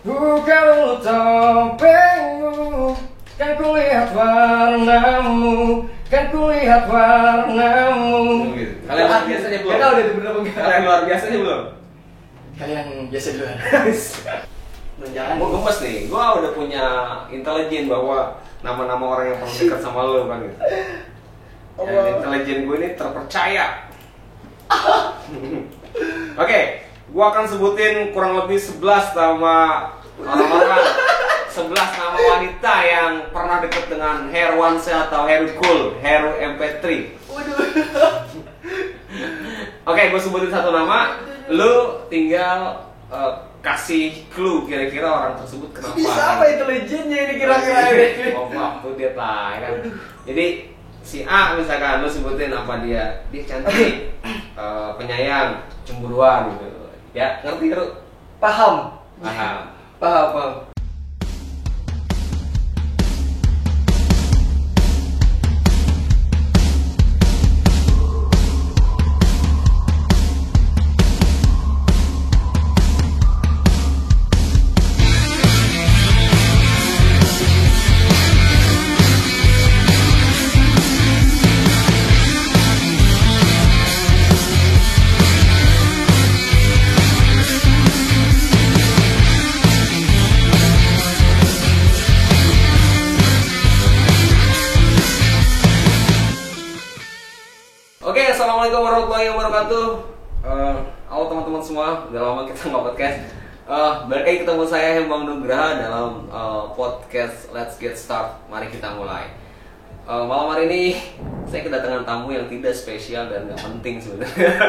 Bukalah topengmu, kan kulihat warnamu, kan kulihat warnamu. Kalian luar biasanya belum? Kita udah bener enggak? Kalian luar biasanya belum? Kalian biasa dulu. Jangan. Gue gemes nih, gue udah punya intelijen bahwa nama-nama orang yang pernah dekat sama lo kan gitu. Dan intelijen gue ini terpercaya. Oke, gue akan sebutin kurang lebih 11 nama orang-orang, 11 nama wanita yang pernah deket dengan Herwansyah atau Heru Cool, Heru MP3. Oke, gue sebutin satu nama, lu tinggal kasih clue kira-kira orang tersebut kenapa. Siapa intelijennya ini kira-kira ini? Oh, waktu dia lah kan. Jadi si A misalkan lu sebutin apa dia cantik, penyayang, cemburuan gitu. Ya, ngerti lu? Paham. Paham. Oke, assalamualaikum warahmatullahi wabarakatuh. Halo teman-teman semua, udah lama kita nggak podcast. Balik lagi ketemu saya Hembang Nugraha dalam podcast Let's Get Start. Mari kita mulai. Malam hari ini saya kedatangan tamu yang tidak spesial dan nggak penting sebenarnya.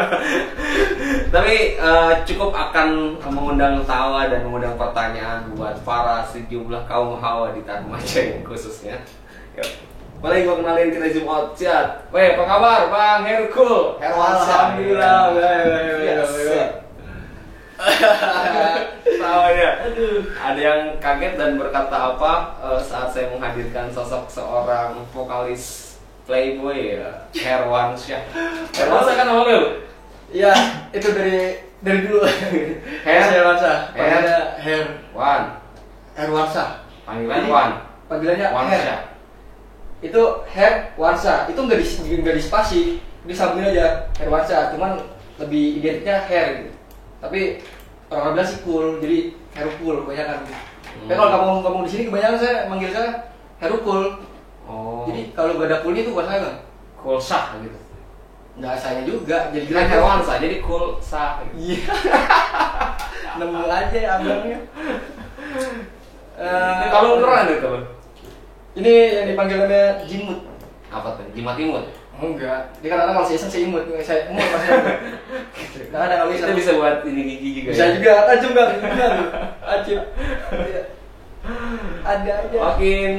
Tapi cukup akan mengundang tawa dan mengundang pertanyaan buat para sejumlah kaum hawa di Tarumajaya khususnya. Yuk. Boleh gue kenalin kita zoom out chat. Weh, apa kabar Bang Herkul? Alhamdulillah. Tawanya. Ada yang kaget dan berkata apa saat saya menghadirkan sosok seorang vokalis Playboy ya, Herwansyah. Herwansyah kan nama lu? Iya, itu dari dulu. Herwansyah. Herwansyah. Panggilan Wan. Panggilannya Wansyah. Itu Herwansyah. Itu nggak di spasi, disambungin aja Herwansyah. Cuman lebih identiknya Her gitu. Tapi orang bilang sih cool, jadi Heru Cool kebanyakan. Tapi kalau kamu ngomong di sini kebanyakan saya manggil saya Heru Cool. Oh. Jadi kalau gak ada coolnya itu buat saya bang. Cool sah gitu. Nggak saya juga. Jadi Kan Herwansyah jadi cool sah. Iya. Nemu aja abangnya. Kalau keren itu loh. Ini yang dipanggilannya Jimut. Apa tuh? Jimat imut? Enggak. Dia kadang-kadang kalau season saya imut, saya imut masih. Nah, ada kalau Itu bisa buat ini gigi juga. bisa ya? juga tajam kan? Benar. Ajib. Iya. Ada aja. Makin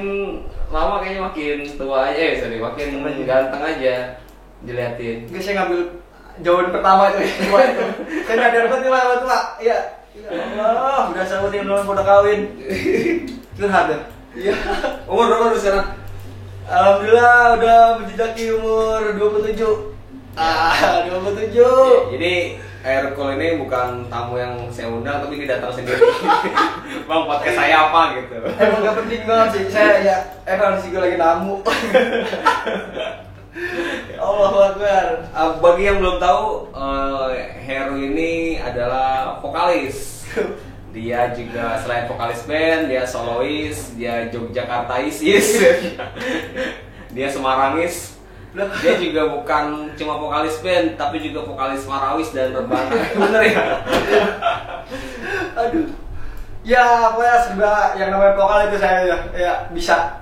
lama kayaknya makin tua aja ya, makin ganteng aja diliatin. Enggak, saya ngambil jawaban pertama itu. Saya nyadar banget nih tua. Iya. Ya Allah, udah sama dia belum udah kawin. Curhat ya. Iya. Umur berapa lu sekarang? Alhamdulillah udah menjejaki umur 27. 27. Jadi Herkul ini bukan tamu yang saya undang tapi dia datang sendiri. Bang, podcast saya apa gitu. Emang gak penting banget sih, saya ya emang sih gue lagi tamu. Allahu Akbar. Bagi yang belum tahu, Heru ini adalah vokalis. Dia juga selain vokalis band, dia solois, dia Yogyakartais, dia Semarangis. Dia juga bukan cuma vokalis band, tapi juga vokalis Marawis dan Rebana. Bener ya? Aduh. Ya, pokoknya serba yang namanya vokal itu saya ya bisa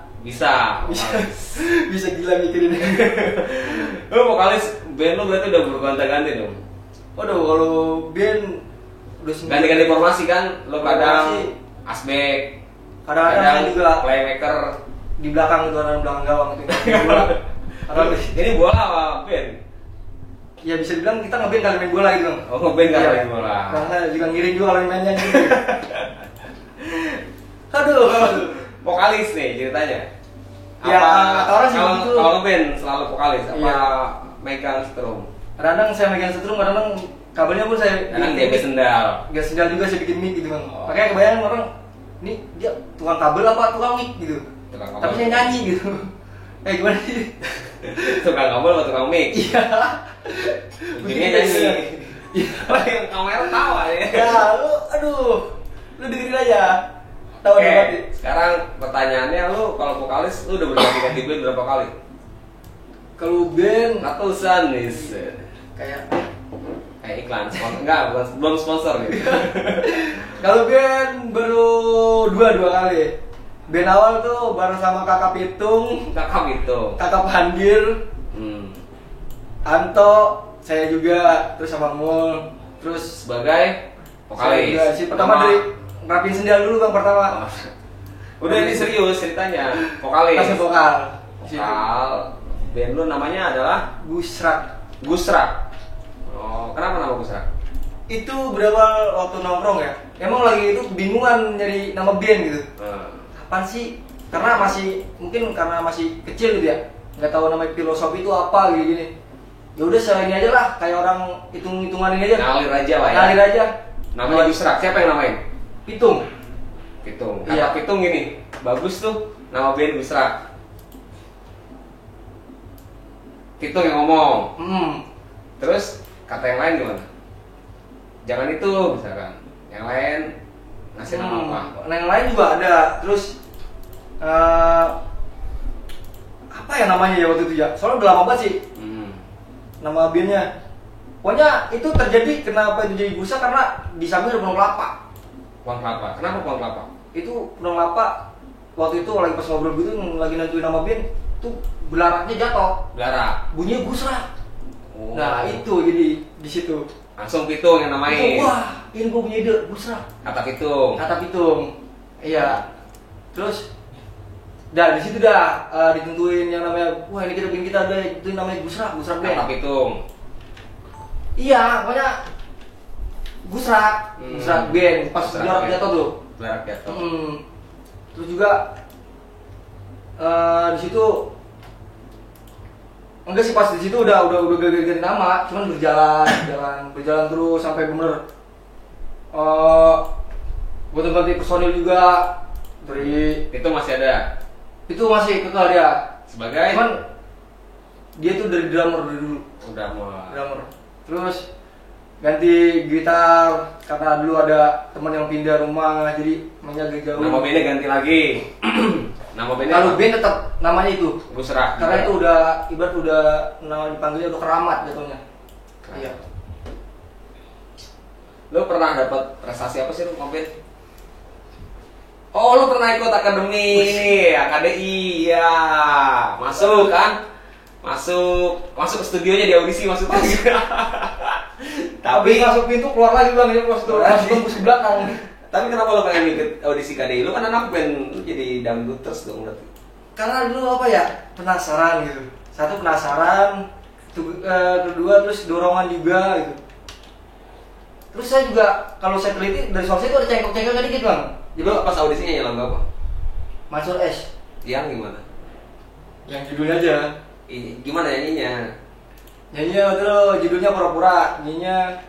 gila mikirin. Lu vokalis band lu berarti udah bergonta-ganti dong? Waduh, kalau band udah ganti-ganti formasi kan? Lu kadang asbek, kadang juga playmaker di belakang itu, ada belakang gawang itu. Ini bola apa band? Ya bisa dibilang kita ngeband kali main bola gitu dong. Oh, ngeband kali main bola. Karena juga ngiring juga kalau mainnya gitu. Aduh. Vokalis nih ceritanya. Ya, kata orang sih kalau begitu. kalau ngeband selalu vokalis apa Iya. megang strum? Kadang saya megang setrum, kadang kabelnya pun saya Kadang dia sendal. Gak sendal juga saya bikin mic gitu bang. Oh. Makanya kebanyakan orang ini dia tukang kabel apa tukang mic gitu. Tukang kabel. Tapi saya nyanyi gitu. Gimana sih? Tukang kabel atau tukang mic? Iya. Ujungnya nyanyi. Yang kamera tawa ya. Ya, lu dengerin aja. Tahu Oke, banget. sekarang pertanyaannya lu kalau vokalis lu udah berganti-ganti band berapa kali? Kalau band Ratusan nih. kayak Iklan sponsor enggak, belum sponsor nih. kalau band baru dua kali. Band awal tuh bareng sama Kakak Pitung, Kakak itu. Kakak Pandir, Anto, saya juga, terus sama Mul, terus Sebagai vokalis. saya juga sih pertama dari ngerapin sendal dulu bang pertama. Udah ini serius ceritanya. Vokalis. Kasih vokal. Vokal. Band lu namanya adalah Gusrak. Gusrak. Oh, kenapa nama Gusrak? Itu berawal waktu nongkrong ya. Emang lagi itu bingungan nyari nama band gitu. Apaan sih? Karena masih kecil gitu ya. Nggak tahu nama filosofi itu apa gitu gini. Ya udah selain aja lah, kayak orang hitung-hitungan ini aja. Ngalir aja lah ya. Ngalir aja. Namanya Gusrak. Siapa yang namain? Pitung. Pitung. Iya. Kata Pitung gini. Bagus tuh nama band Gusrak. Pitung yang ngomong. Terus kata yang lain gimana? Jangan itu misalkan. Yang lain ngasih nama apa? Nah, yang lain juga ada. Terus apa ya namanya ya waktu itu ya? Soalnya udah lama banget sih. Nama bandnya. Pokoknya itu terjadi kenapa itu jadi busa karena di samping ada pohon kelapa. Pohon kelapa. Kenapa pohon kelapa? Itu pohon kelapa waktu itu lagi pas ngobrol gitu lagi nentuin nama band tuh belaraknya jatuh. Belarak. Bunyinya Gusrak. Oh. Nah, itu jadi di situ. Langsung Pitung yang namain. Itu, wah, ini gue punya ide Gusrak. Kata Pitung. Kata Pitung. Iya. Terus di situ ditentuin yang namanya, wah ini kita bikin kita ada itu namanya Gusrak Kata band. Pitung. Iya, pokoknya Gusrak band pas Gusrak belarak band. jatuh tuh. Belarak jatuh. Terus juga di situ enggak sih pas di situ udah ganti nama, cuman berjalan terus sampai bener ganti personil juga dari Itu masih ada. itu masih kekal dia. Sebagai Cuman dia tuh dari drummer dari dulu. udah mau. Drummer. Terus ganti gitar karena dulu ada teman yang pindah rumah jadi mainnya agak jauh. Nama bandnya ganti lagi. Nama bandnya Kalau apa? band tetap namanya itu. Gusrak. Karena itu udah ibarat udah nama dipanggilnya udah keramat jatuhnya. Iya. Lu pernah dapat prestasi apa sih lu band? Oh, lu pernah ikut akademi ini, AKDI, ya. Masuk kan? Masuk ke studionya di audisi masuk lagi. Tapi masuk pintu keluar lagi bang, ini masuk tembus ke belakang. Tapi kenapa lu pengen ikut audisi KDI? Lu kan anak band, lu jadi dangdut terus dong berarti. Karena dulu apa ya, penasaran gitu. Satu penasaran, kedua terus dorongan juga gitu. Terus saya juga kalau saya teliti dari suara saya itu ada cengkok-cengkok dikit bang. Jadi lu pas audisinya nyanyi lagu apa? Mansur S. Yang gimana? Yang judulnya aja. Gimana nyanyinya? Nyanyinya waktu judulnya pura-pura, nyanyinya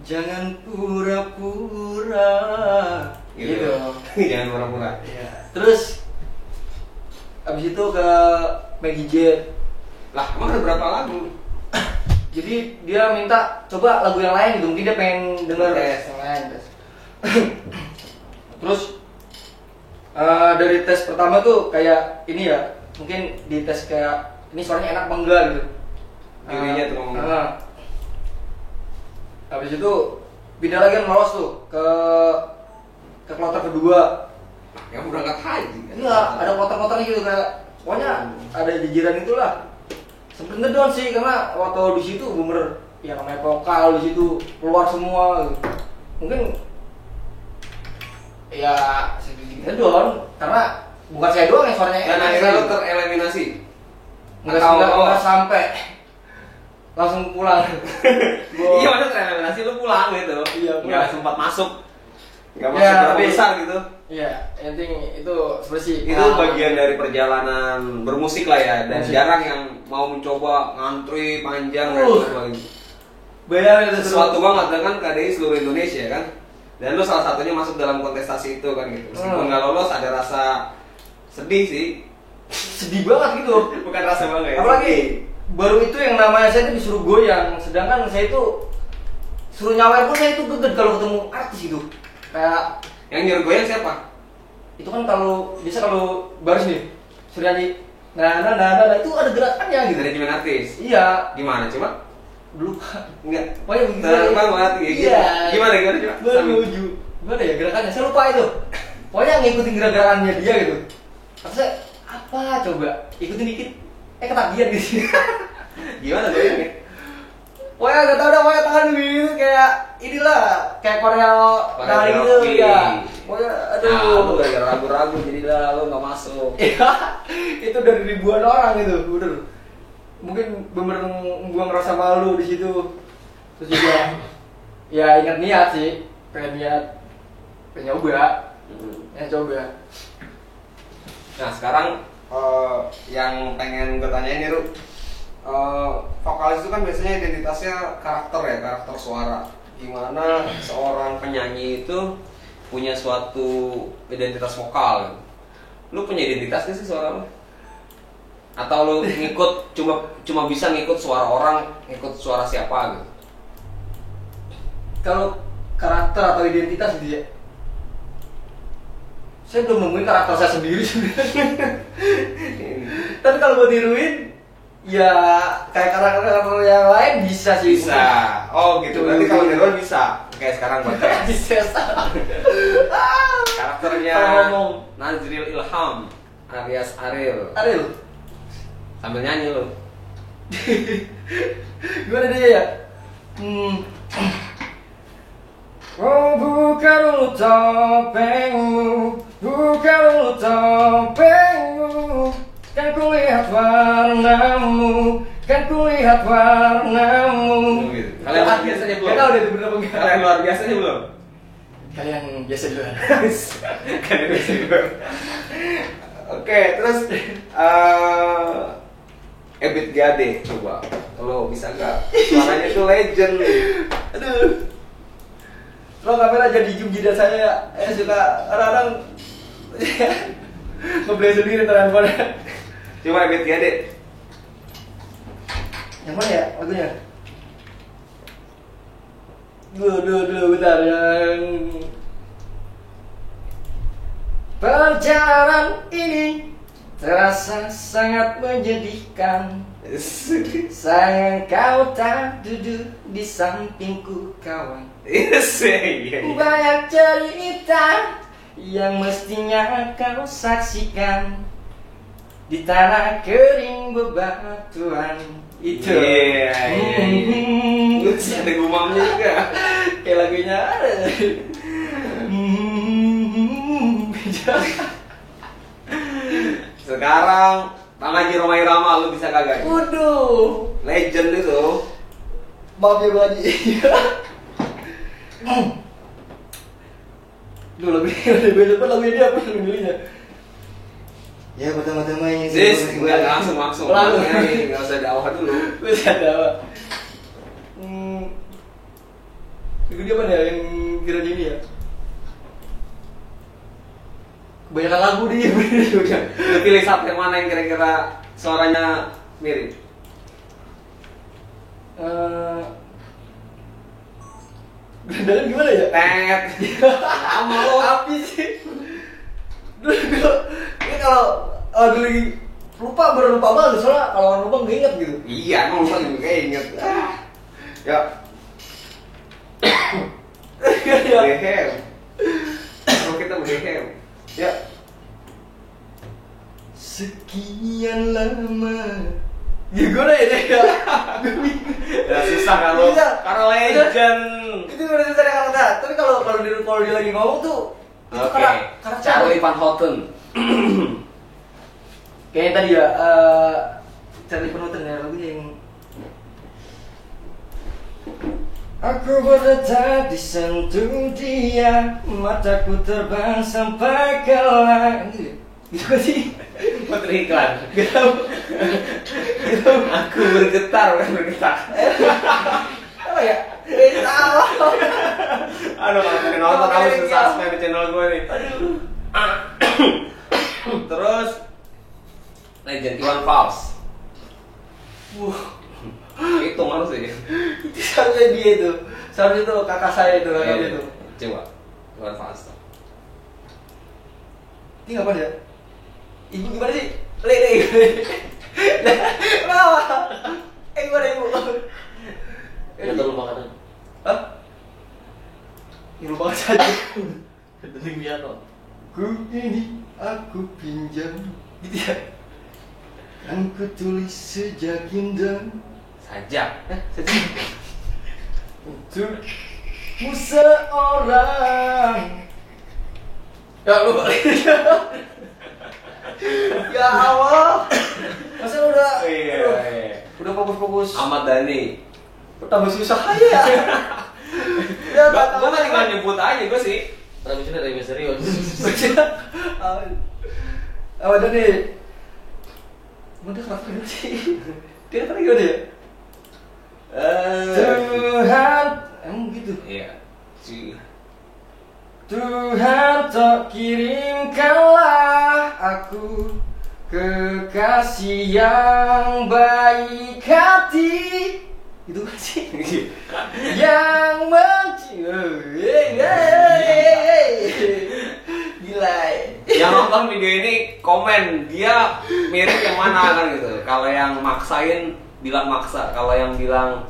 jangan pura-pura. Gitu. Jangan pura-pura. Ya. Terus abis itu ke Maggie J. Lah, emang ada berapa lagu? Jadi dia minta coba lagu yang lain gitu, mungkin dia pengen denger Tes. yang lain. Terus dari tes pertama tuh kayak ini ya, mungkin di tes kayak ini suaranya enak apa enggak gitu. Dirinya tuh ngomong. Habis itu pindah lagi kan lolos tuh ke kloter kedua. Yang berangkat haji kan? Iya, ada kloter-kloternya gitu kayak pokoknya ada jajaran itulah. Sebenarnya doang sih karena waktu di situ bener ya namanya vokal di situ keluar semua gitu. Mungkin ya sedikit doang karena bukan saya doang yang suaranya Dan akhirnya lo tereliminasi. nggak sampai langsung pulang. Iya, maksudnya tereliminasi lu pulang gitu. Iya, pulang. Nggak sempat masuk. Nggak Ya, masuk berapa tapi- besar gitu. Iya, yang penting itu seperti Itu bagian dari perjalanan bermusik lah ya, dan Musik. jarang yang mau mencoba ngantri panjang dan sebagainya. bayar itu Sesuatu banget dengan KDI seluruh Indonesia kan. Dan lu salah satunya masuk dalam kontestasi itu kan gitu. Meskipun nggak lolos ada rasa sedih sih. Sedih banget gitu. Bukan rasa bangga ya. Apalagi baru itu yang namanya saya itu disuruh goyang, sedangkan saya itu suruh nyawer pun saya itu geget kalau ketemu artis gitu. Kayak yang nyuruh goyang siapa? itu kan kalau biasa kalau baris nih suruh nyanyi nah itu ada gerakannya gitu. Manajemen artis. Iya. Gimana coba? Belum. Enggak. Pokoknya begitu. Banget ya gitu. Iya. Gimana coba? Menuju. Gimana ya gerakannya? Saya lupa itu. Pokoknya ngikutin gerakannya dia gitu. Terus saya apa coba? Ikutin dikit. Ketagihan gitu. Gimana goyangnya? Pokoknya gak tau dah, pokoknya tangan gitu kayak inilah, kayak koreo dari gitu ya. Pokoknya aduh, gara-gara ragu-ragu jadilah lo nggak masuk. Iya, itu dari ribuan orang itu, udah. Mungkin bener gua ngerasa malu di situ. Terus juga, ya ingat niat sih, pengen nyoba, coba. Nah sekarang yang pengen gue tanyain nih Ru, vokalis itu kan biasanya identitasnya karakter suara. Gimana seorang penyanyi itu punya suatu identitas vokal? Lu punya identitas gak sih suara lu? Atau lu ngikut cuma bisa ngikut suara orang, ngikut suara siapa gitu? Kalau karakter atau identitas gitu ya, saya belum nemuin karakter saya sendiri sebenarnya. Tapi kalau mau tiruin, ya kayak karakter yang lain bisa sih. Bisa. Oh gitu. Berarti kalau tiruan bisa. Kayak sekarang buat saya. Bisa. Karakternya ngomong Nazril Ilham alias Ariel. Sambil nyanyi lo. Gimana dia ya? Oh buka dulu topengmu, buka dulu topengmu, kan kulihat warnamu, kan kulihat warnamu. Kalian luar biasanya belum? Gak tau deh itu bener apa enggak. Kalian luar biasanya belum? Kalian biasa juga. Kalian biasa juga. Oke, terus Ebit Gade coba. Kalau bisa gak? Suaranya tuh legend. Aduh. Lo kamera jadi jum jidat saya, suka kadang-kadang ngeblay sendiri handphone. Coba Ebit Gade. Yang mana ya lagunya? Dulu bentar yang perjalanan ini terasa sangat menyedihkan. Sayang kau tak duduk di sampingku kawan. Banyak cerita yang mestinya kau saksikan di tanah kering bebatuan itu. Ada gumamnya juga. Kayak lagunya ada. Sekarang Bang Haji Rhoma Irama, lu bisa kagak? Waduh, Legend itu. maaf ya Bang Haji. Duh, lagunya dia apa yang milihnya? Ya pertama-tama ini Gue langsung nyanyi, nggak usah dakwah dulu. Bisa dakwah. Lagu dia mana yang kira ini ya? Kebanyakan lagu dia. Lu pilih satu yang mana yang kira-kira suaranya mirip? Gerendalan gimana ya? Tet. Sama lo api sih. Ini kalau dulu baru lupa banget soalnya kalau orang lupa nggak inget gitu. Iya, emang lupa juga kayak inget. Ya. Behem. Kalau kita behem. Ya. Sekian lama. Gimana ya deh ya? Ya susah kalau karena legend. Itu udah susah deh kalau nggak. Tapi kalau dia lagi ngomong tuh itu karena Charlie Van Houten. Kayaknya tadi ya Charlie Van Houten ya lagunya yang aku berdetak disentuh dia, mataku terbang sampai ke langit. Gitu kan sih? Menteri iklan. Gitu. Aku bergetar, bukan bergetar. Apa ya? Salah. Aduh, kalau pengen nonton kamu susah subscribe di channel gue nih. Aduh. Terus Legend Iwan Fals. Itu mana sih? Itu seharusnya dia itu. Seharusnya itu kakak saya itu kakak Iya, itu. Coba Iwan Fals. Ini ngapain ya? Ibu gimana sih? Le. Kenapa? Gimana ibu? Nggak tahu lupa kata. Hah? Ini lupa saja. Penting piano. Ku ini aku pinjam. Gitu ya? Yang ku tulis sejak indah. Sajak. Saja. Untukmu seorang. Ya lupa. Ya Allah. Masa udah. Iya. Udah fokus-fokus. Ahmad Dhani. Tambah susah aja. Ya, Gue kan tinggal nyebut aja gue sih. Ramisnya dari serius. Apa tadi? Mana kenapa gimana sih? Dia tadi gimana ya? Tuhan, emang gitu? Iya. Tuhan tak kirimkanlah aku kekasih yang baik hati. Itu kan sih? Yang gila. Yang nonton video ini komen dia mirip yang mana kan gitu. Kalau yang maksain bilang maksa, kalau yang bilang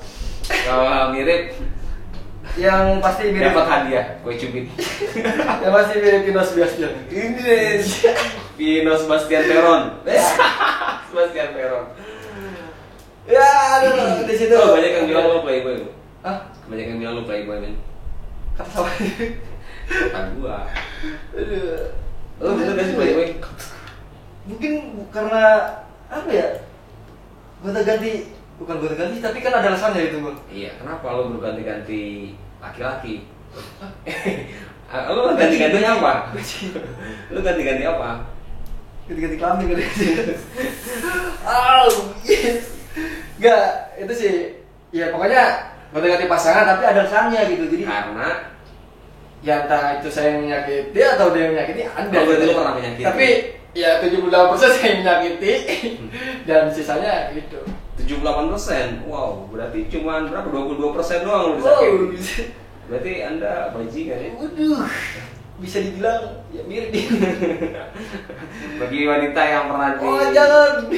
mirip Yang pasti mirip dapat hadiah kue cubit. Yang pasti mirip Pino Sebastian. Ini Pino Sebastian Peron. Sebastian Peron. Ya, aduh, di situ. Oh, banyak yang bilang lo playboy lo. Hah? Banyak yang bilang lo playboy men. Kata sama. Kata gua. Aduh. Lo bener gak sih playboy? Mungkin karena apa ya? Gonta-ganti, bukan gonta-ganti, tapi kan ada alasannya itu, Bang. Iya, kenapa lo berganti-ganti laki-laki? Lo ganti-ganti apa? Lo ganti-ganti apa? Ganti-ganti kelamin kan. Oh, yes. Enggak, itu sih ya pokoknya gonta-ganti pasangan tapi ada alasannya gitu. Jadi Karena ya entah itu saya yang menyakiti atau dia yang menyakiti ada. Oh, berarti lu pernah menyakiti. Tapi ya 78% saya yang menyakiti dan sisanya gitu. 78%, wow, berarti cuma berapa? 22% doang lu disakiti. Berarti Anda bajingan ya? Waduh, bisa dibilang ya mirip dia. Bagi wanita yang pernah Oh jangan.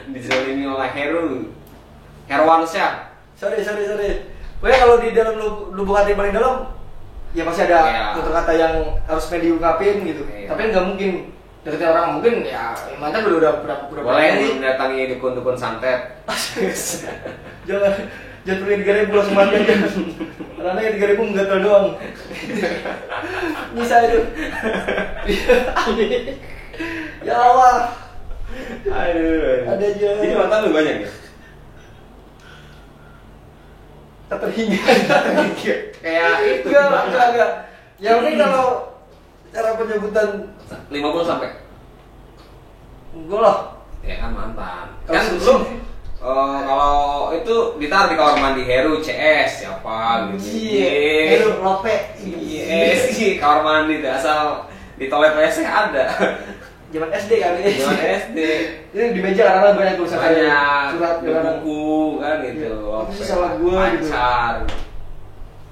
dizalimi oleh Herwansyah. Sorry. Pokoknya kalau di dalam lubuk hati paling dalam, ya pasti ada Ya. kata-kata yang harus diungkapin gitu. Ya. Tapi nggak mungkin deketin orang, mungkin ya mantan udah Boleh mendatangi dukun-dukun santet. Jangan pergi 3.000 langsung mati aja. Karena yang 3.000 menggatal doang. Bisa itu. Ya Allah. Aduh. Ada aja. Jadi mantan lu banyak ya? Tak terhingga. Kayak itu. Enggak. Yang penting kalau cara penyebutan 50 sampai. enggak lah. Ya kan mantan. Kalau Kan sebelum- lu kalau itu ditaruh di kamar mandi Heru CS siapa gitu. Iya. Aduh, lope. Yes, kamar mandi tuh asal di toilet WC ada. Zaman SD kali ini. Zaman SD. Ini di meja karena banyak tulisan Banyak surat jalanan. buku kan gitu. Iya, itu sih salah gua gitu. Pacar.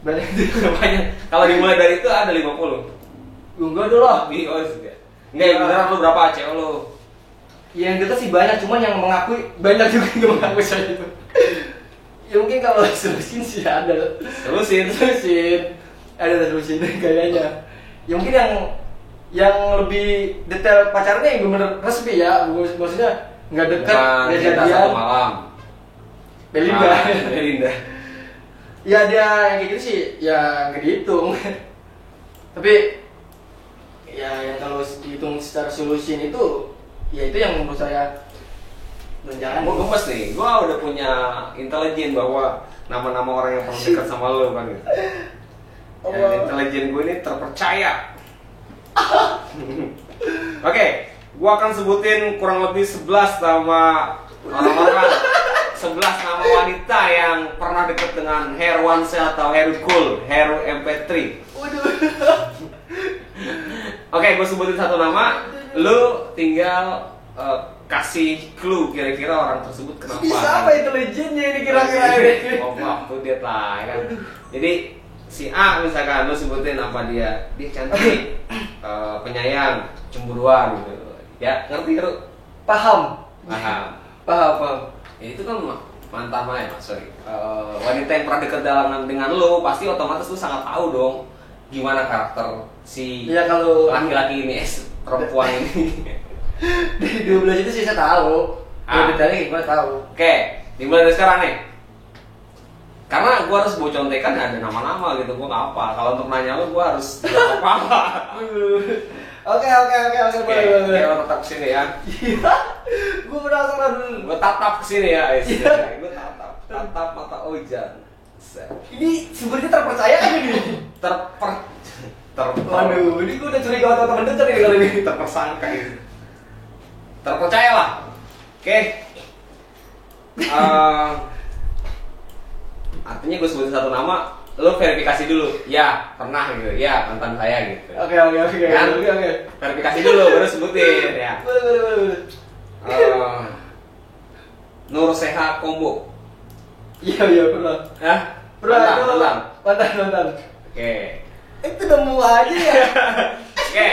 Banyak itu. Banyak. Kalau dimulai dari itu ada 50. Enggak dulu lah. Lebih oh enggak. Enggak, yang beneran lu berapa cewek lu? Yang deket sih banyak, cuman yang mengakui banyak juga yang mengakui saya itu. Ya mungkin kalau terusin sih ada. Terusin. Ada terusin kayaknya. Ya mungkin yang lebih detail pacarnya yang bener resmi ya, maksudnya nggak dekat, nggak Cinta jadian. satu malam. Belinda. Belinda. Ya dia yang kayak gitu sih, ya nggak dihitung. Tapi ya yang kalau dihitung secara solusi itu, ya itu yang menurut saya berjalan. Gue gemes nih, gue udah punya intelijen bahwa nama-nama orang yang pernah dekat sama lo kan gitu. Dan intelijen gue ini terpercaya. Oke, gue akan sebutin kurang lebih 11 nama orang-orang 11 nama wanita yang pernah deket dengan Herwansyah atau Heru Cool, Heru MP3. Waduh. Oke, gue sebutin satu nama, lu tinggal kasih clue kira-kira orang tersebut kenapa. Siapa intelijennya ini kira-kira ini? Oh, maaf tuh dia lah kan. Jadi si A misalkan lu sebutin apa dia cantik, penyayang, cemburuan gitu. Ya, ngerti lu? Paham. Paham. Paham. Ya, itu kan mantan ya, sorry. Wanita yang pernah dekat dengan lu pasti otomatis lu sangat tahu dong gimana karakter si Ya kalau laki-laki ini, perempuan ini. dari 12 itu sih saya tahu. Kalau detailnya gimana tahu. Oke, dimulai dari sekarang nih. Karena gue harus bawa contekan ada nama-nama gitu, gue nggak apa. Kalau untuk nanya lu, gue harus apa-apa. Oke, Oke, lo tetap kesini ya. Gue penasaran. Gue tatap kesini ya, gue tatap mata Ojan. Ini sumbernya terpercaya kan ini? Waduh, ini gue udah curiga sama temen dekat ini kali ini. Terpersangka ini. Terpercaya lah. Oke. Artinya gue sebutin satu nama, lo verifikasi dulu. Ya, pernah gitu. Ya, mantan saya gitu. Oke. Kan? Oke. Verifikasi dulu, baru sebutin ya. Boleh. Nur Seha Kombo. Iya, pernah. Hah? Pernah. Mantan. Oke. Itu nemu aja ya. Oke.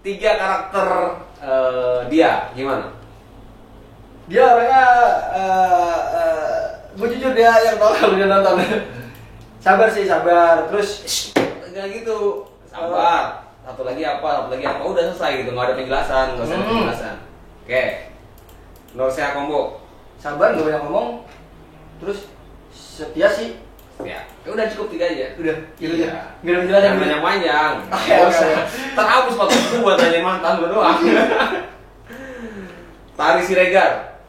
3 karakter dia gimana? Dia orangnya gue jujur dia yang tau kalau dia nonton. Sabar. Terus Enggak gitu. Sabar. Satu lagi apa? Udah selesai gitu. Nggak ada penjelasan. Nggak usah ada penjelasan. Oke. Nur Seha Kombo. sabar, nggak banyak ngomong. Terus setia sih. Ya udah cukup 3 aja. Udah, gitu Iya. aja. Nggak ada penjelasan. Jangan panjang-panjang. Oke. Terhapus waktu itu buat nanyain mantan lu doang. Tari Siregar.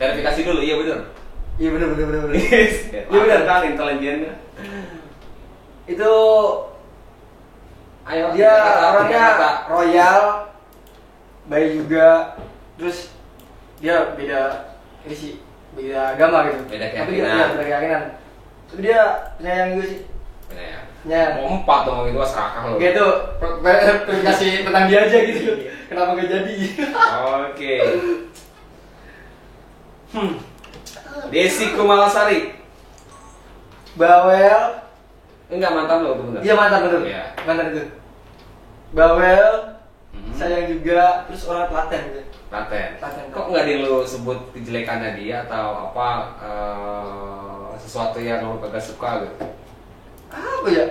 Verifikasi dulu, iya bener. Iya bener. Iya bener kan intelijennya. Itu Ayo dia tiga orangnya kata. royal, baik juga. Terus dia beda ini sih, beda agama gitu. Beda Tapi dia keyakinan. beda keyakinan. Tapi dia penyayang juga sih. Ya. Penyayang. Mau 4 dong itu serakah lo. Gitu, verifikasi tentang dia aja gitu. Kenapa gak jadi? Oke. Desi Kumalasari. Bawel. Enggak mantan lo itu bener. Iya mantan betul. Iya. Mantan itu. Bawel. Mhm. Sayang juga. Terus orang telaten gitu. Telaten. Telaten. Kok nggak di lu sebut kejelekannya dia atau apa sesuatu yang lu kagak suka gitu? Apa ya?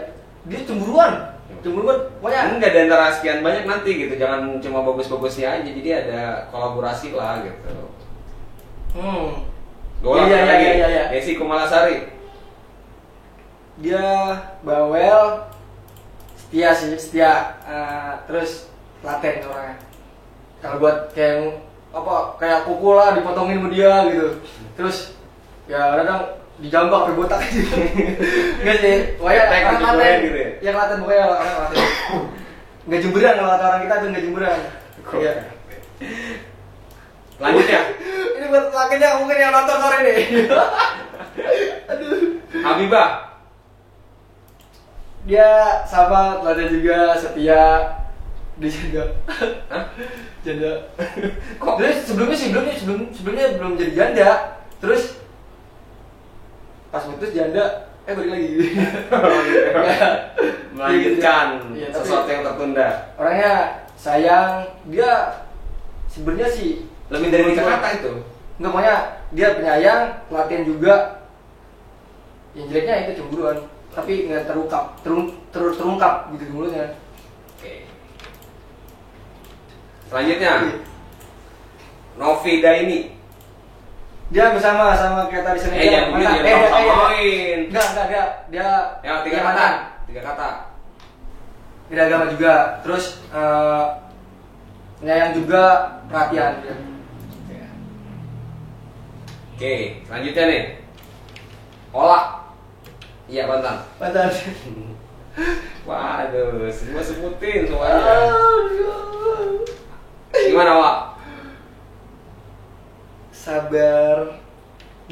Dia cemburuan. Pokoknya Enggak di antara sekian banyak nanti gitu. Jangan cuma bagus-bagusnya aja. Jadi ada kolaborasi lah gitu. Gue ulang lagi. Iya. Desi Kumalasari. Dia bawel, setia. Terus telaten orangnya. Kalau buat kayak pukul lah, dipotongin sama dia gitu. Terus ya kadang dijambak ke botak gitu. Enggak sih, pokoknya orang telaten gitu ya? yang telaten pokoknya orang telaten. Enggak jemberan kalau kata orang kita tuh enggak jemberan. Iya. Lanjutnya. Ini buat lakinya mungkin yang nonton sore ini. Aduh. Habibah. Dia sahabat, telaten juga, setia. Dia janda. Hah? Janda. Kok? Dia sebelumnya belum jadi janda. Terus pas putus janda, balik lagi. Melanjutkan Iya, tapi sesuatu yang tertunda. orangnya sayang, dia sebenarnya sih Lebih dari 3 kata itu. Enggak, pokoknya dia penyayang, pelatihan juga. Yang jeleknya itu cemburuan, tapi nggak terungkap gitu di mulutnya. Oke. Selanjutnya, Novida ini. Dia bersama sama kayak tadi sering Jangan begitu, jangan samain. Enggak, dia Ya, 3 dia kata. mantan. 3 kata. Beda agama juga. Terus penyayang juga, perhatian dia. Oke, selanjutnya nih. Ola. Iya, mantan. Mantan. Waduh, semua sebutin semuanya. Gimana, Wak? Sabar.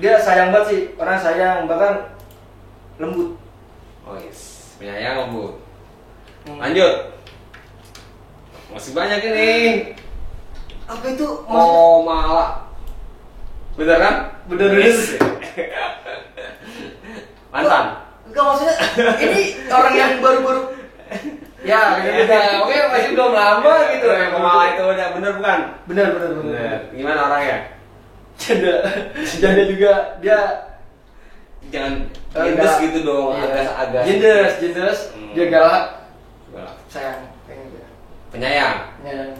Dia sayang banget sih, orang sayang bahkan lembut. Oh yes, penyayang lembut. Hmm. Lanjut. Masih banyak ini. Apa itu? Oh malah. Bener kan? Bener. Yes. Mantan. Enggak maksudnya ini orang yang baru-baru ya beda. Oke, masih belum lama gitu. Yang malah itu udah bener bukan? Bener. Gimana orangnya? Janda juga dia Jangan enggak. jendes gitu dong, Iya. agak Jendes. Dia galak, Galak. sayang, pengen dia. Penyayang. Ya.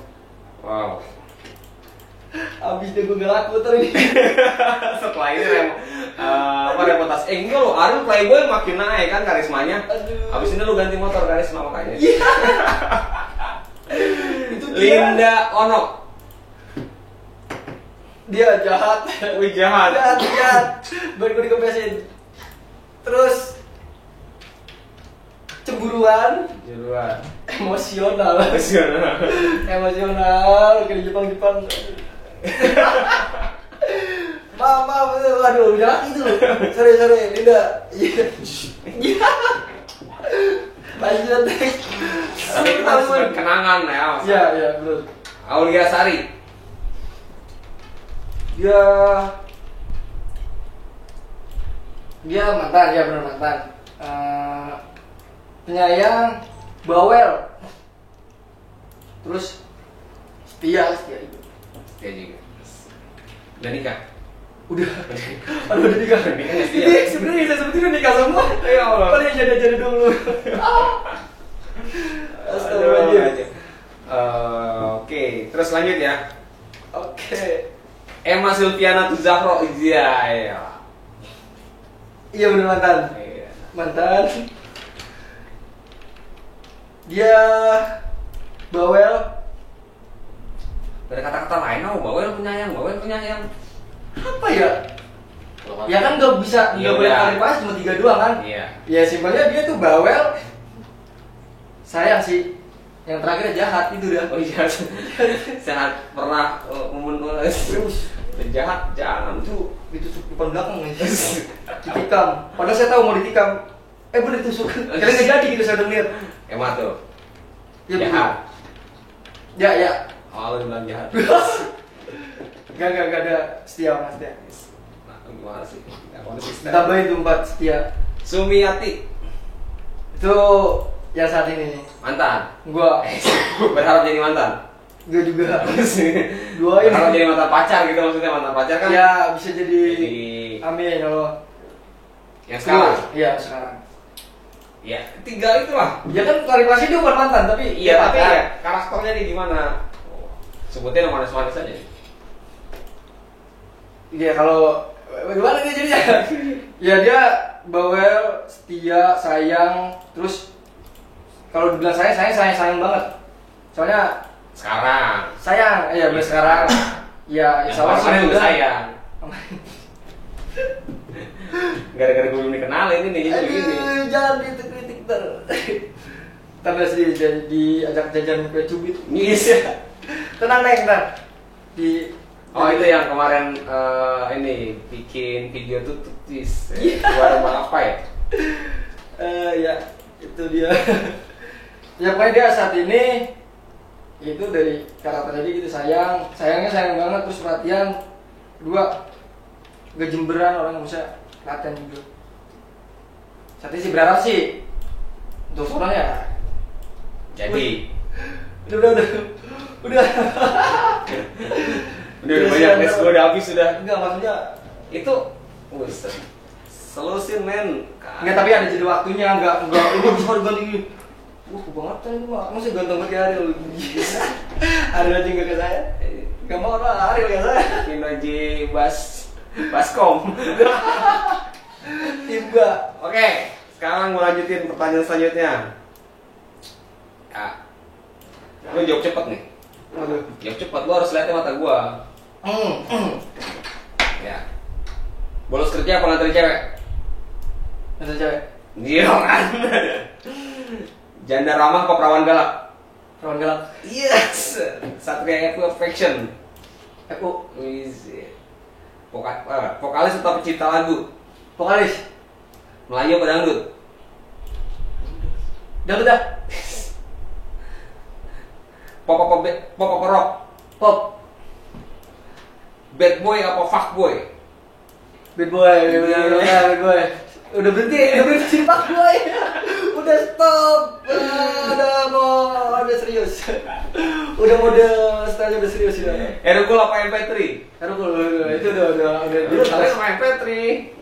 Wow. Abis dia gue galak puter ini. Setelah ini reputasi. Enggak lo, Ariel playboy makin naik kan karismanya. Aduh. Abis ini lu ganti motor karisma makanya. Itu dia. Linda Ono. Dia jahat. Wih jahat. Jahat. Baru gue dikepesin. Terus cemburuan, Juruan. emosional, kayak Jepang. Maaf, waduh, jahat itu. Sorry, Linda. Iya. Lanjut. Tapi itu harus berkenangan ya. Mas. Iya, betul. Aulia Sari. Dia mantan, ya benar mantan. Penyayang, bawel, terus setia itu. Dia juga. Udah nikah. Udah nikah. Ini sebenarnya saya sebutin nikah semua. Ya Allah. Paling jadi dulu. Astagfirullahaladzim. Oke, terus lanjut ya. Oke. Emma Silviana Tuzahro. Iya. Iya benar mantan. Iya. Mantan. Dia bawel. Dari kata-kata lain, bawel penyayang. Apa ya? Ya kan nggak bisa, Iya, nggak boleh udah. kali pas cuma 3 doang kan? Iya. Ya simpelnya dia tuh bawel. Sayang sih. Yang terakhir jahat itu dah. Oh iya. Sehat pernah Terus jahat jangan tuh. ditusuk depan belakang nih. Ditikam. Padahal saya tahu mau ditikam. Bener ditusuk. Kira nggak jadi gitu saya udah lihat. Emma tuh. Ya, Jahat. Ya. Oh, lu bilang jahat. Gak ada setia mas setia. Nah, gimana sih? Nggak konsisten. Tambahin tuh 4 setia. Sumiati. Itu yang saat ini nih. Mantan. Gua Berharap jadi mantan. juga. Doain. Berharap jadi mantan pacar gitu maksudnya, mantan pacar kan? Ya bisa jadi. Jadi Amin kalau. yang sekarang. Iya sekarang. Ya, ketiga itulah. Ya kan klarifikasi dia bukan mantan tapi. Iya, tapi pacar. ya karakternya nih gimana? Sebutin yang manis-manis aja. Iya kalau gimana dia jadinya? Ya dia bawel, setia, sayang, terus kalau dibilang sayang banget. Soalnya Sekarang. sayang, ya bener sekarang. Ya, Yang insya Allah kemarin juga udah. sayang. Gara-gara gue belum dikenalin ini jadi begini. Aduh, jangan kritik ter. Ntar sih diajak jajan kue cubit. Yes ya. Tenang neng ntar. Di Oh itu yang kemarin ini bikin video tutis warung apa ya? ya itu dia. Ya pokoknya dia saat ini itu dari karakter tadi gitu sayangnya sayang banget, terus perhatian, kedua gak jemberan, orang yang bisa latihan juga. Saat ini sih berharap sih untuk seorang ya. Jadi Udah. udah banyak les gue udah habis sudah. Enggak maksudnya Itu buset. Selusin men. enggak, tapi ada jadi waktunya, enggak lu bisa diganti. Kebangetan itu mah, masih ganteng banget ya Ariel. Ariel aja enggak ke saya. Enggak mau lah Ariel ke saya. Kinoji Baskom. Tiba. Oke, sekarang mau lanjutin pertanyaan selanjutnya. Ya. Lu jawab cepet nih. Waduh. Jawab cepet, lu harus liatin mata gua. Ya. Bolos kerja apa nganterin cewek? Ada cewek. Iya kan. Janda ramah apa perawan galak? Perawan galak. Yes. Satria F affection. FU. Easy. Vokalis atau pencipta lagu? Vokalis. Melayu apa dangdut? Dangdut dah. Pop apa rock? Pop. Bad boy apa fuck boy? Bad boy, bad boy. Udah berhenti Pak boy. Udah stop. Udah serius. Udah mode style udah serius ya. Herkul apa MP3? Herkul itu udah Dulu kalian sama MP3.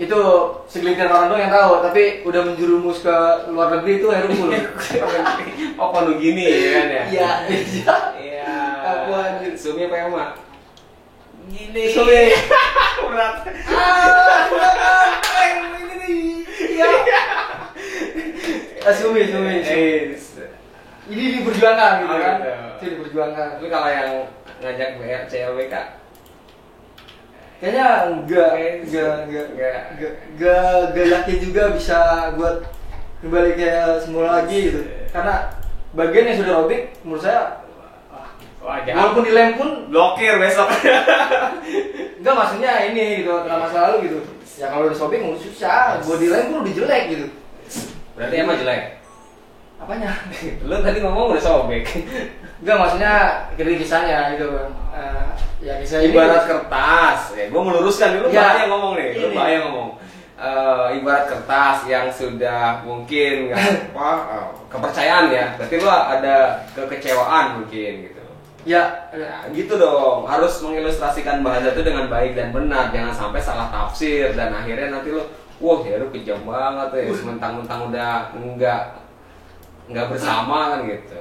itu segelintir orang doang yang tahu, tapi udah menjerumus ke luar negeri itu Herkul. Oh kalau gini ya kan ya? Iya. Iya. Aku anjir. Sumi apa Emma? Gini. Sumi. Berat. Ini nih. Iya. Sumi. Ini diperjuangkan gitu Oh, kan. gitu. Itu diperjuangkan. Tapi kalau yang ngajak CLBK Kayaknya enggak yakin juga bisa buat kembali kayak semula lagi gitu. Karena bagian yang sudah robek menurut saya walaupun dilem pun blokir besok. enggak, maksudnya ini gitu, karena masa lalu gitu. Ya kalau udah sobek mau susah, buat dilem pun udah jelek gitu. Berarti emang jelek. Apanya? Lu tadi ngomong udah sobek. Enggak, maksudnya kisahnya gitu. Ya kisah ini Ibarat kertas. Ya, gua meluruskan dulu Ya, bahaya ngomong nih. Lu ini. bahaya ngomong. Ibarat kertas yang sudah mungkin kepercayaan ya. Berarti lu ada kekecewaan mungkin gitu. ya Ya, gitu dong. Harus mengilustrasikan bahasa itu dengan baik dan benar. Jangan sampai salah tafsir dan akhirnya nanti lu, wah ya lu kejam banget ya. Mentang-mentang udah nggak bersama kan gitu.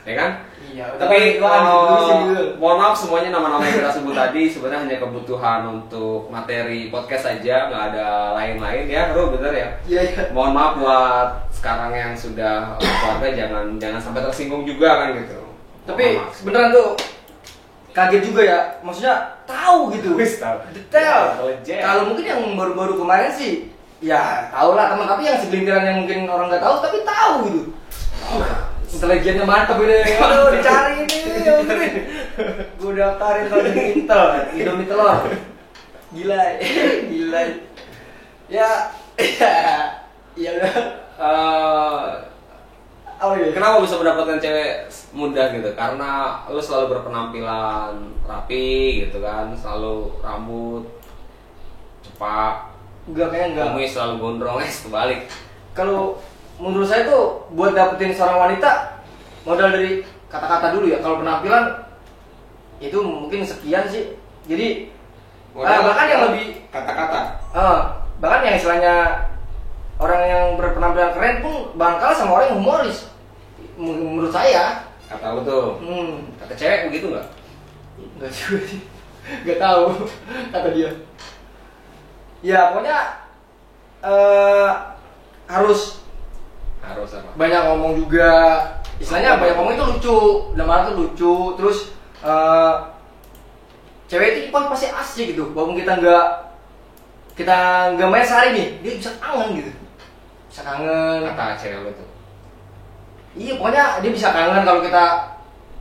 Ya kan? Iya, Tapi dulu. mohon maaf semuanya nama-nama yang kita sebut tadi sebenarnya hanya kebutuhan untuk materi podcast saja, nggak ada lain-lain ya, Ru, bener ya? Iya. Mohon maaf buat sekarang yang sudah keluarga, jangan sampai tersinggung juga kan gitu. Tapi Mohon maaf. beneran tuh kaget juga ya, maksudnya tahu gitu. Wis, tahu. Detail. Intelijen. Kalau mungkin yang baru-baru kemarin sih, ya tahu lah teman. Tapi yang segelintiran yang mungkin orang nggak tahu, tapi tahu gitu. Intelijennya mantap ini. Aduh, dicari ini. Gue daftarin kalau di Intel, Indomie telur. Gila, gila. Ya, ya udah. Oh iya. Kenapa bisa mendapatkan cewek muda gitu? Karena lu selalu berpenampilan rapi gitu kan, selalu rambut cepak, Enggak, kayaknya enggak. kumis selalu gondrong, kebalik. Kalau menurut saya tuh buat dapetin seorang wanita modal dari kata-kata dulu ya. Kalau penampilan itu mungkin sekian sih. Jadi bahkan yang lebih kata-kata. bahkan yang istilahnya orang yang berpenampilan keren pun bakal kalah sama orang yang humoris. Menurut saya. Kata lu tuh. Kata cewek begitu nggak? Enggak juga sih. Enggak tahu kata dia. Ya pokoknya harus apa? banyak ngomong juga, istilahnya banyak ngomong itu lucu, dalam arti lucu, terus cewek itu pasti asik gitu, walaupun kita nggak main sehari nih, dia bisa kangen gitu, bisa kangen. Kata cewek lu tuh. Iya, pokoknya dia bisa kangen kalau kita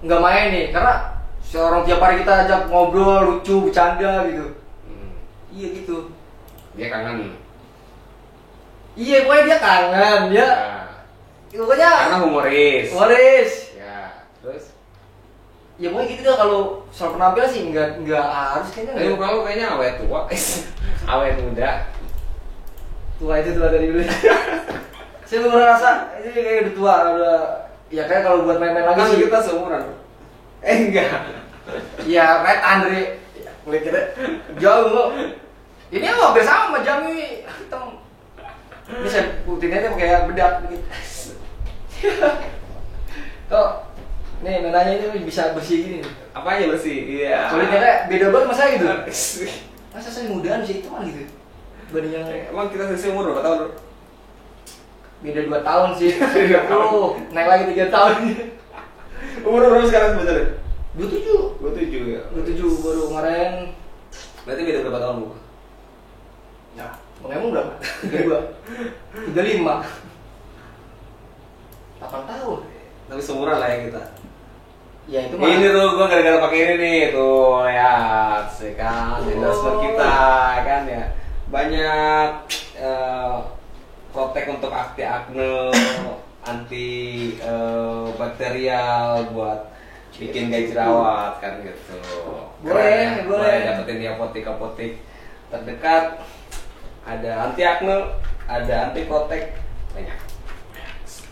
nggak main nih, karena seorang tiap hari kita ajak ngobrol, lucu, bercanda gitu. Iya gitu. Dia kangen. Iya, pokoknya dia kangen, dia. Ya. Pokoknya. Karena humoris. Humoris. Ya. Terus? Ya pokoknya gitu dah, kalau soal penampilan sih nggak harus kayaknya. Tapi muka lu kayaknya awet tua. Awet muda. Tua itu tua dari dulu. Saya baru ngerasa ini kayak udah tua, udah. Ya kayak kalau buat main-main lagi Kan sih. kita seumuran. Enggak. Ya Red Andre. Ya, kulit kita jauh kok. Ini hampir sama Jami hitam. Ini saya putihnya tuh kayak bedak begitu. Kok nih nanya ini bisa bersih gini nih. Apa aja bersih? Iya. Kulitnya kayak beda banget sama saya gitu. Masa saya mudaan bisa hitam gitu. Dibanding yang Emang kita seumur berapa tahun? beda 2 tahun sih. 30, naik lagi 3 tahun. Umur berapa sekarang sebenarnya? 27. 27 ya. 27 baru kemarin. Berarti beda berapa tahun Bu? Ya, Bang Emon berapa? 32. 35. 8 tahun. Tapi seumuran lah ya kita. Ya itu mah. Ini tuh gue gara-gara pakai ini nih tuh ya, kan endorsement kita kan ya. Banyak protek untuk anti akne, anti bakterial buat bikin gaya jerawat kan gitu. Boleh, boleh. Dapetin di apotek terdekat. Ada anti akne, ada anti protek, banyak.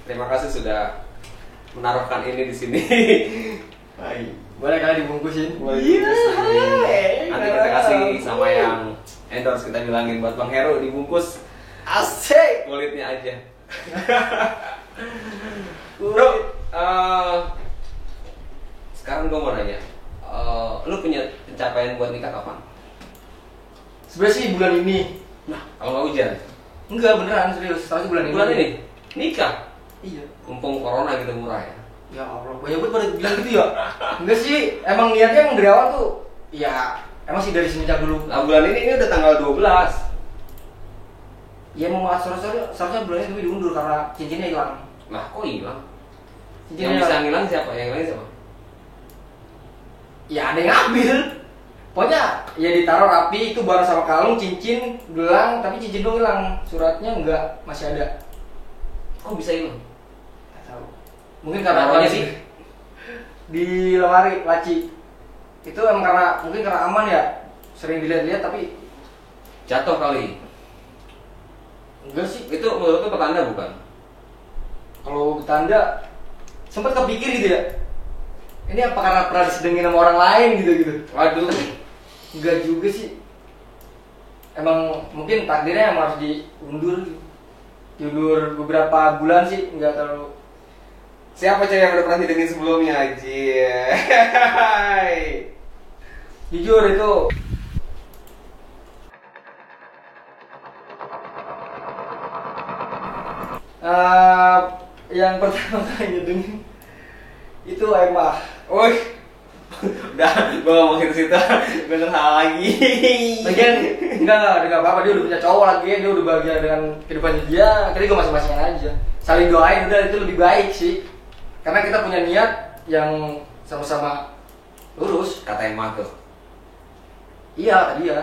Terima kasih sudah menaruhkan ini di sini. Baik. Boleh kali dibungkusin. Iya. Nanti kita kasih sama yang endorse, kita bilangin buat Bang Heru dibungkus Asik. kulitnya aja. Bro, sekarang gue mau nanya, lu punya pencapaian buat nikah kapan? Sebenarnya sih bulan ini. Nah, kalau nggak hujan? Enggak beneran serius. Tapi bulan ini. Bulan ini nikah. Iya. Mumpung corona gitu murah ya. Ya Allah, banyak banget pada bilang gitu ya. Enggak sih, emang niatnya emang dari awal tuh ya emang sih dari semenjak dulu. Nah, bulan ini udah tanggal 12. Ya emang seharusnya bulan ini tapi diundur karena cincinnya hilang. Nah, kok hilang? Cincinnya Yang bisa ngilang siapa? Yang lain siapa? Ya ada yang ngambil. Pokoknya ya ditaruh rapi itu bareng sama kalung, cincin, gelang, tapi cincin dong hilang. Suratnya enggak, masih ada. Kok bisa hilang? Nggak tahu. Mungkin karena Taruhnya sih di lemari laci. Itu emang mungkin karena aman ya. Sering dilihat-lihat tapi Jatuh kali. enggak sih. Itu menurut lu petanda bukan? Kalau bertanda sempat kepikir gitu ya. Ini apa karena pernah disedengin sama orang lain gitu. Waduh. Enggak juga sih. Emang mungkin takdirnya emang harus diundur. Diundur beberapa bulan sih, enggak terlalu. Siapa cewek yang udah pernah didengin sebelumnya aja? Jujur itu yang pertama kali ngedengin itu Emma. Woi. Udah, gua ngomongin situ bener hal lagi. Lagian enggak apa-apa, dia udah punya cowok lagi, dia udah bahagia dengan kehidupannya dia. Jadi gue masing-masingin aja. Saling doain udah itu lebih baik sih. Karena kita punya niat yang sama-sama lurus. Kata Emma tuh. Iya, tadi ya.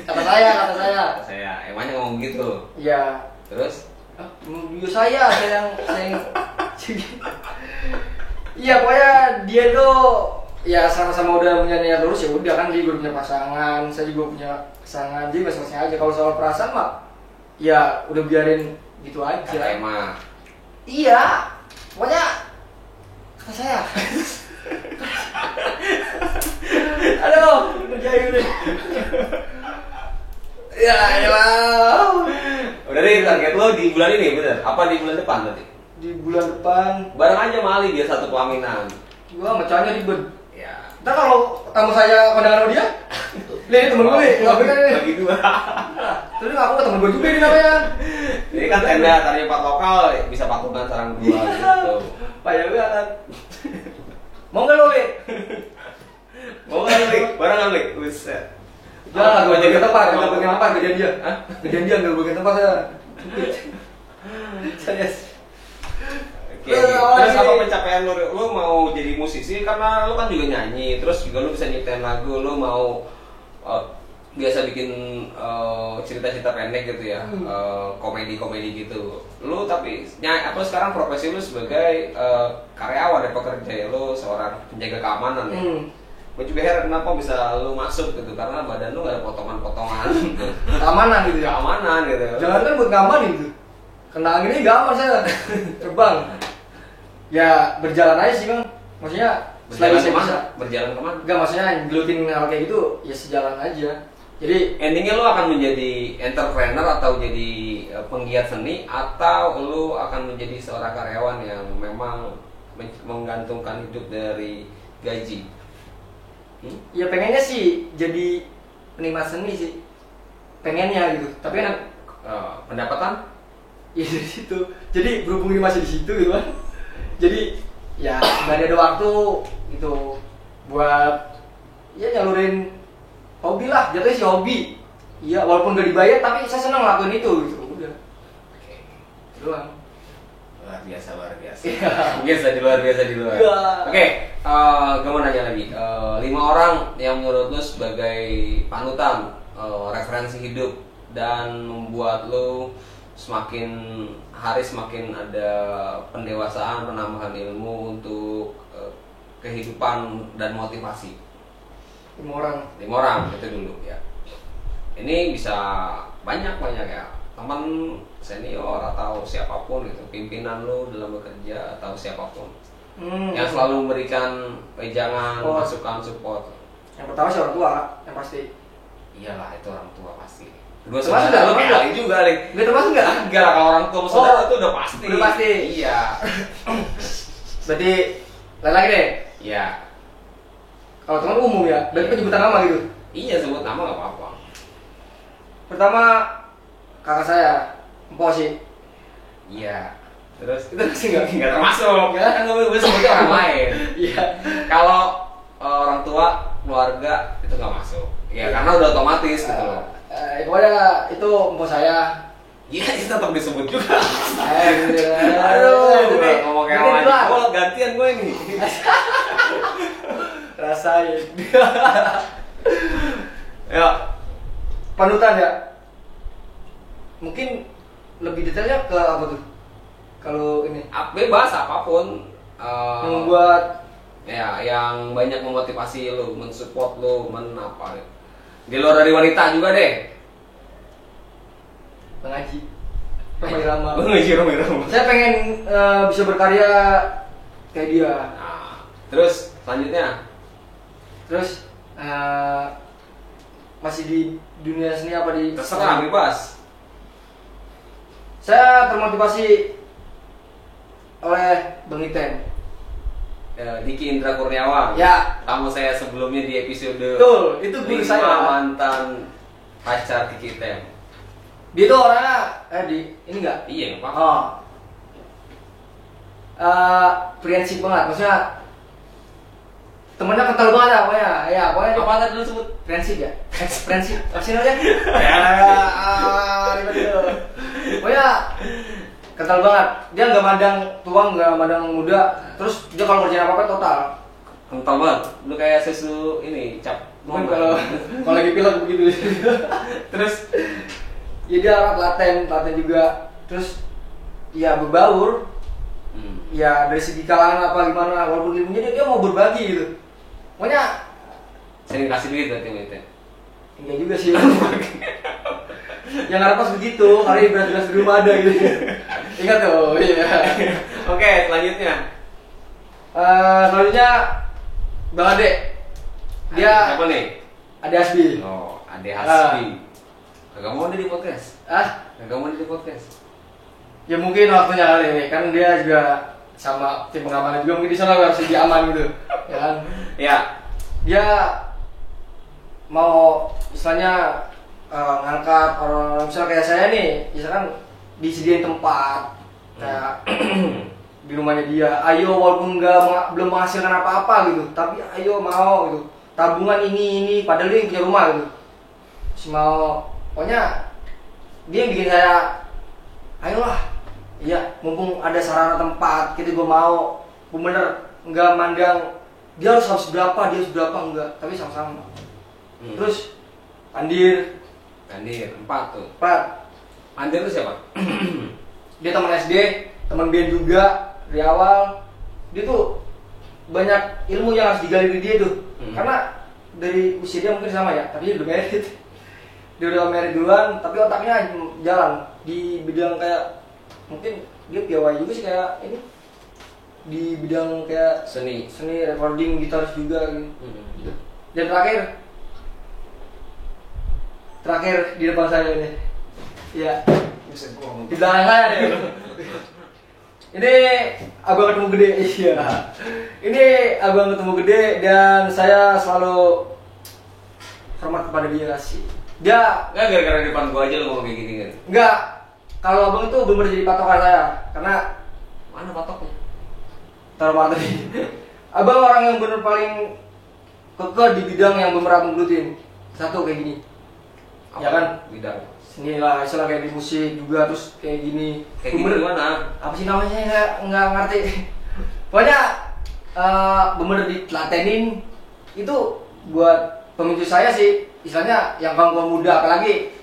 Kata saya. Kata saya, Emanya ngomong gitu. Iya. Terus? Saya yang iya pokoknya dia tuh ya sama-sama udah punya niat lurus, ya udah kan dia juga punya pasangan, saya juga punya pasangan, jadi masing-masing aja. Kalau soal perasaan mah ya udah biarin gitu aja. Kata Emma. Iya, pokoknya kata saya. Aduh, ngerjain deh. Ya elah. Udah deh, target lo di bulan ini bener? Apa di bulan depan nanti? Di bulan depan Bareng aja Mali biar satu pelaminan. gua mecahnya ribet. Ya. Ntar kalau tamu saya kondangan sama dia, lihat temen gue nih, nggak kan nih. Bagi dua. Terus aku ke temen gue juga nih namanya. Ini kan tenda tadinya 4 lokal, bisa patungan sarang 2 gitu. Payah banget. Mau nggak lo, Li? Mau kan Lik? Bareng kan Lik? Buset. Jangan, gue jadi bagian tempat, tempat. nggak bagian apa, gedean dia. Hah? Gedean dia, nggak bagian tempat saya. Serius. Oke. Terus apa pencapaian lu? Lu mau jadi musisi karena lu kan juga nyanyi, terus juga lu bisa nyiptain lagu, lu mau biasa bikin cerita-cerita pendek gitu ya, komedi-komedi gitu. Lu tapi apa sekarang profesi lu sebagai karyawan ya, pekerja ya, lu seorang penjaga keamanan ya. Gue juga heran kenapa bisa lu masuk gitu, karena badan lu gak ada potongan-potongan. Keamanan gitu ya. Keamanan gitu. Jangan kan buat ngamanin gitu. Kena angin ini nggak aman saya. Terbang. Ya berjalan aja sih bang. Maksudnya Berjalan saya kemana? bisa. Berjalan kemana? Enggak, maksudnya gelutin hal kayak gitu ya sejalan aja. Jadi Endingnya lu akan menjadi entrepreneur atau jadi penggiat seni, atau lu akan menjadi seorang karyawan yang memang menggantungkan hidup dari gaji? ya pengennya sih jadi penikmat seni sih. Pengennya gitu. Tapi kan Pendapatan? ya dari situ. Jadi berhubung ini masih di situ gitu kan. Jadi ya nggak ada waktu gitu buat ya nyalurin hobi lah, jatuhnya sih hobi. Iya, walaupun gak dibayar tapi saya senang ngelakuin itu gitu. Udah. Oke. Doang. Luar biasa, luar biasa. Iya. Biasa di luar, biasa di luar. Iya. Oke, gue mau nanya lagi. 5 orang yang menurut lu sebagai panutan, referensi hidup dan membuat lu semakin hari semakin ada pendewasaan, penambahan ilmu untuk kehidupan dan motivasi. 5 orang. 5 orang itu dulu ya. Ini bisa banyak ya. Teman senior atau siapapun gitu, pimpinan lu dalam bekerja atau siapapun. Yang selalu memberikan wejangan, masukan, support. Yang pertama sih orang tua, yang pasti. Iyalah, itu orang tua pasti. Kedua Termasuk saudara lu nggak? kayak Ali juga, Ling. Nggak termasuk nggak? Enggak lah, kalau orang tua sama saudara itu udah pasti. Udah pasti. Iya. Berarti lain lagi deh. Iya. Kalau teman umum ya, berarti penyebutan nama gitu. Iya, sebut nama nggak apa-apa. Pertama kakak saya, Empo sih. Iya. Terus Itu masih nggak termasuk. Nggak? Kan gue sebutnya orang lain. Iya. Kalau orang tua, keluarga itu nggak masuk. Ya karena udah otomatis gitu loh. Pokoknya itu Empo saya. Iya, itu tetap disebut juga. Gitu. Aduh, Gede. ngomong kayak Gede orang duluan. oh, gantian gue ini. Rasain. Ya, Panutan ya. Mungkin lebih detailnya ke apa tuh? Kalau ini bebas apapun. yang membuat Ya, yang banyak memotivasi lu, mensupport lu, apa. Di luar dari wanita juga deh. mengaji. Romai Rama. Mengaji Romai Rama. Saya pengen bisa berkarya kayak dia. Nah, terus selanjutnya. Terus masih di dunia seni apa di? Terserah, bebas. Saya termotivasi oleh Bang Iten. Diki Indra Kurniawan. Ya. Tamu saya sebelumnya di episode Betul, itu guru 5 saya. mantan pacar Kiki Tem. Dia tuh orangnya ini enggak? Iya, Pak. Oh. Prinsip banget, maksudnya temennya kental banget ya, pokoknya. Ya, pokoknya Apa tadi lu sebut? prinsip ya. Prinsip, apa aja? Ribet itu. Pokoknya kental banget. Dia nggak mandang tua, nggak mandang muda. Terus dia kalau kerjaan apa-apa total. Kental banget. Lu kayak sesu ini, cap. Mungkin kalau lagi pilek begitu. Terus ya dia laten juga. Terus ya berbaur. Ya dari segi kalangan apa gimana, walaupun ilmunya dia mau berbagi gitu. Pokoknya sering kasih duit berarti itu. enggak juga sih. Yang pas begitu, kali beras-beras di rumah ada gitu. Ingat tuh, iya. Oke, selanjutnya. Selanjutnya Bang Ade. Dia Siapa nih? Ade Hasbi. Oh, Ade Hasbi. Kagak mau dia di podcast. Kagak mau dia di podcast. Ya mungkin waktunya kali ini, kan dia juga sama tim pengamanan juga mungkin di sana harus lebih aman gitu. Ya kan? Ya. Dia mau misalnya ngangkat orang misalnya kayak saya nih, misalkan disediain tempat kayak di rumahnya dia, ayo walaupun belum menghasilkan apa-apa gitu, tapi ayo mau gitu, tabungan ini padahal dia yang punya rumah gitu, masih mau, pokoknya dia yang bikin saya, ayolah, iya mumpung ada sarana tempat, kita gue mau, bener nggak mandang dia harus berapa, enggak, tapi sama-sama. Terus Andir 4 tuh. 4. Andir itu siapa? Dia teman SD, teman band juga dari awal. Dia tuh banyak ilmu yang harus digali di dia tuh. Karena dari usia dia mungkin sama ya, tapi dia udah married. Dia udah married duluan, tapi otaknya jalan di bidang kayak mungkin dia piawai juga sih kayak ini. Di bidang kayak Seni, recording, gitaris juga gitu. Dan terakhir di depan saya ini. Iya. Di belakang saya nih. Ini abang ketemu gede. Iya. Ini abang ketemu gede dan saya selalu hormat kepada dia sih. Dia nggak gara-gara di depan gua aja lu ngomong kayak gini kan? enggak. Kalau abang itu benar jadi patokan saya karena Mana patoknya? taruh mata tadi. Abang orang yang benar paling kekeh di bidang yang benar abang gelutin. Satu kayak gini. Apa? Ya kan? Bidang. Sini lah, istilah kayak di musik juga terus kayak gini. Kayak gini gimana? Apa sih namanya? Nggak ngerti. Pokoknya bener ditelatenin itu buat pemicu saya sih, istilahnya yang kaum muda apalagi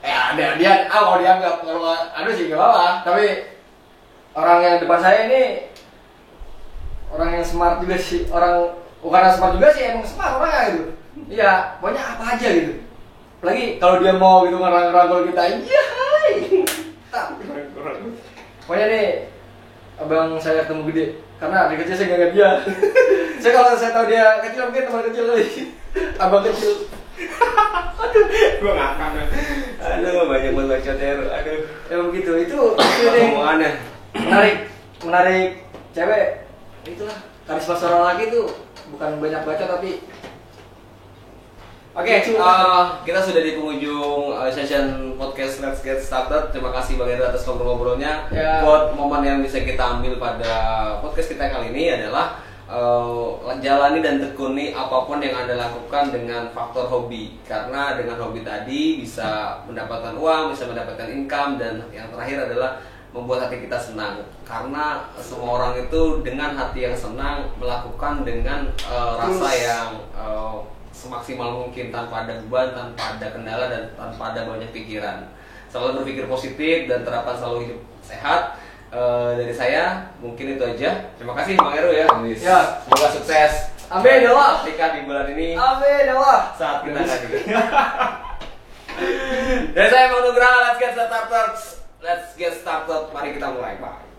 ada dia kalau dianggap kalau aduh sih gak apa-apa, tapi orang yang depan saya ini orang yang smart juga sih, orang bukan smart juga sih, emang smart orangnya gitu. Iya, pokoknya apa aja gitu. Apalagi kalau dia mau gitu ngerangkul kita, iya hai. Pokoknya nih abang saya ketemu gede, karena dari kecil saya gak ngeliat dia. Saya kalau saya tahu dia kecil mungkin teman kecil kali. Abang kecil. Aduh, gua ngakak. Aduh, banyak banget bacot ya. Aduh, Emang begitu. Itu nih omongannya. menarik cewek. Itulah karisma seorang laki itu bukan banyak baca tapi Oke, kita sudah di penghujung session podcast Let's Get Started. Terima kasih Bang Hendra atas ngobrol-ngobrolnya. Ya. Buat momen yang bisa kita ambil pada podcast kita kali ini adalah jalani dan tekuni apapun yang Anda lakukan dengan faktor hobi. Karena dengan hobi tadi bisa mendapatkan uang, bisa mendapatkan income, dan yang terakhir adalah membuat hati kita senang. Karena semua orang itu dengan hati yang senang melakukan dengan rasa yang semaksimal mungkin, tanpa ada beban, tanpa ada kendala, dan tanpa ada banyak pikiran. Selalu berpikir positif dan terapkan selalu hidup sehat. Dari saya mungkin itu aja. Terima kasih Bang Heru ya. Ya. Semoga sukses. Amin ya Allah. Ketika di bulan ini amin ya Allah. saat kita tadi. Dari saya Bang Nugraha, let's get started. Mari kita mulai, Pak.